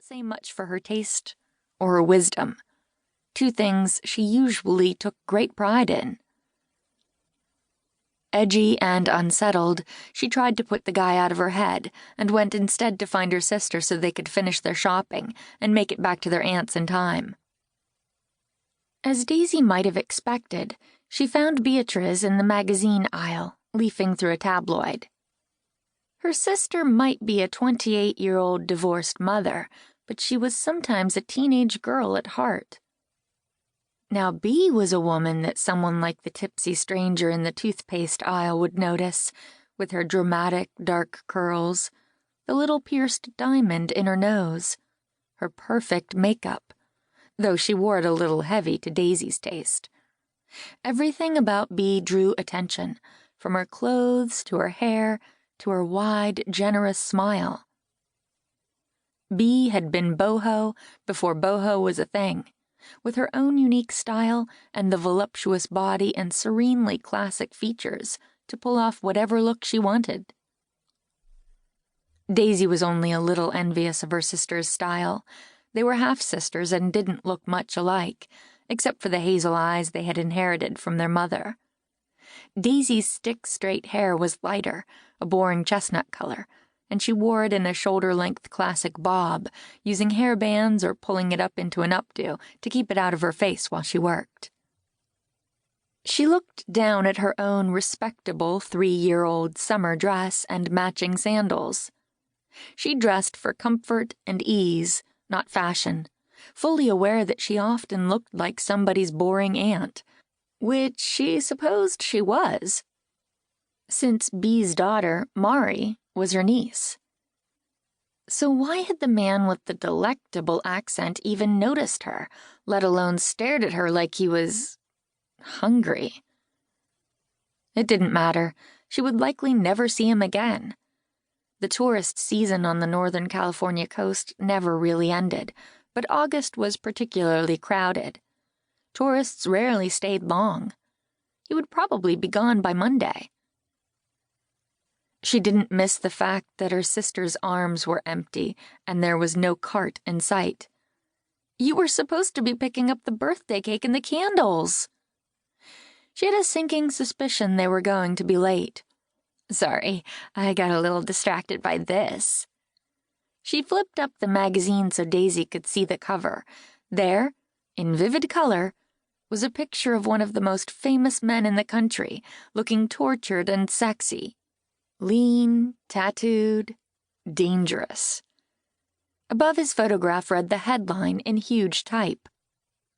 say much for her taste or her wisdom, two things she usually took great pride in. Edgy and unsettled, she tried to put the guy out of her head and went instead to find her sister so they could finish their shopping and make it back to their aunt's in time. As Daisy might have expected, she found Beatriz in the magazine aisle, leafing through a tabloid. Her sister might be a 28-year-old divorced mother, but she was sometimes a teenage girl at heart. Now Bea was a woman that someone like the tipsy stranger in the toothpaste aisle would notice, with her dramatic dark curls, the little pierced diamond in her nose, her perfect makeup, though she wore it a little heavy to Daisy's taste. Everything about Bea drew attention, from her clothes to her hair to her wide, generous smile. Bea had been boho before boho was a thing, with her own unique style and the voluptuous body and serenely classic features to pull off whatever look she wanted. Daisy was only a little envious of her sister's style. They were half-sisters and didn't look much alike, except for the hazel eyes they had inherited from their mother. Daisy's stick-straight hair was lighter, a boring chestnut color, and she wore it in a shoulder-length classic bob, using hair bands or pulling it up into an updo to keep it out of her face while she worked. She looked down at her own respectable 3-year-old summer dress and matching sandals. She dressed for comfort and ease, not fashion, fully aware that she often looked like somebody's boring aunt, which she supposed she was, since Bea's daughter, Mari, was her niece. So why had the man with the delectable accent even noticed her, let alone stared at her like he was hungry? It didn't matter. She would likely never see him again. The tourist season on the Northern California coast never really ended, but August was particularly crowded. Tourists rarely stayed long. He would probably be gone by Monday. She didn't miss the fact that her sister's arms were empty and there was no cart in sight. You were supposed to be picking up the birthday cake and the candles. She had a sinking suspicion they were going to be late. Sorry, I got a little distracted by this. She flipped up the magazine so Daisy could see the cover. There, in vivid color, was a picture of one of the most famous men in the country, looking tortured and sexy. Lean, tattooed, dangerous. Above his photograph read the headline in huge type: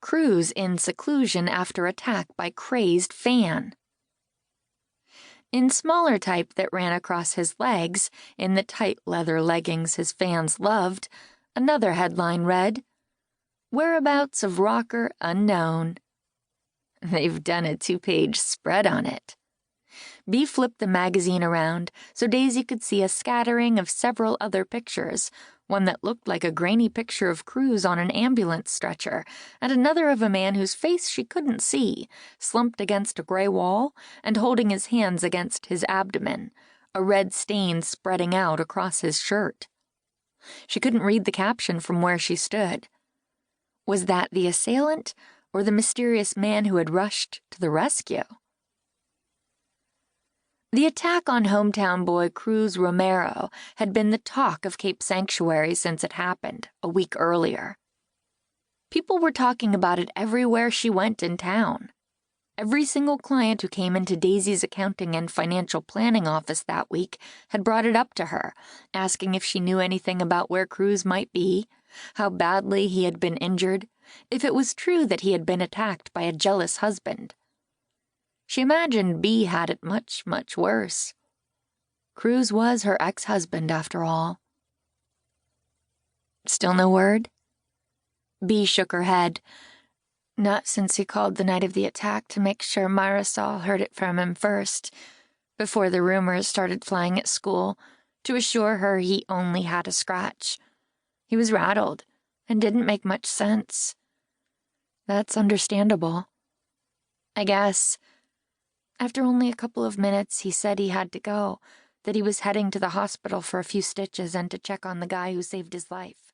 "Cruise in seclusion after attack by crazed fan." In smaller type that ran across his legs, in the tight leather leggings his fans loved, another headline read, "Whereabouts of rocker unknown." They've done a 2-page spread on it. Bea flipped the magazine around so Daisy could see a scattering of several other pictures, one that looked like a grainy picture of Cruz on an ambulance stretcher, and another of a man whose face she couldn't see, slumped against a gray wall and holding his hands against his abdomen, a red stain spreading out across his shirt. She couldn't read the caption from where she stood. Was that the assailant or the mysterious man who had rushed to the rescue? The attack on hometown boy Cruz Romero had been the talk of Cape Sanctuary since it happened, a week earlier. People were talking about it everywhere she went in town. Every single client who came into Daisy's accounting and financial planning office that week had brought it up to her, asking if she knew anything about where Cruz might be, how badly he had been injured, if it was true that he had been attacked by a jealous husband. She imagined Bea had it much, much worse. Cruz was her ex-husband, after all. Still no word? Bea shook her head. Not since he called the night of the attack to make sure Marisol heard it from him first, before the rumors started flying at school, to assure her he only had a scratch. He was rattled and didn't make much sense. That's understandable. I guess. After only a couple of minutes, he said he had to go, that he was heading to the hospital for a few stitches and to check on the guy who saved his life.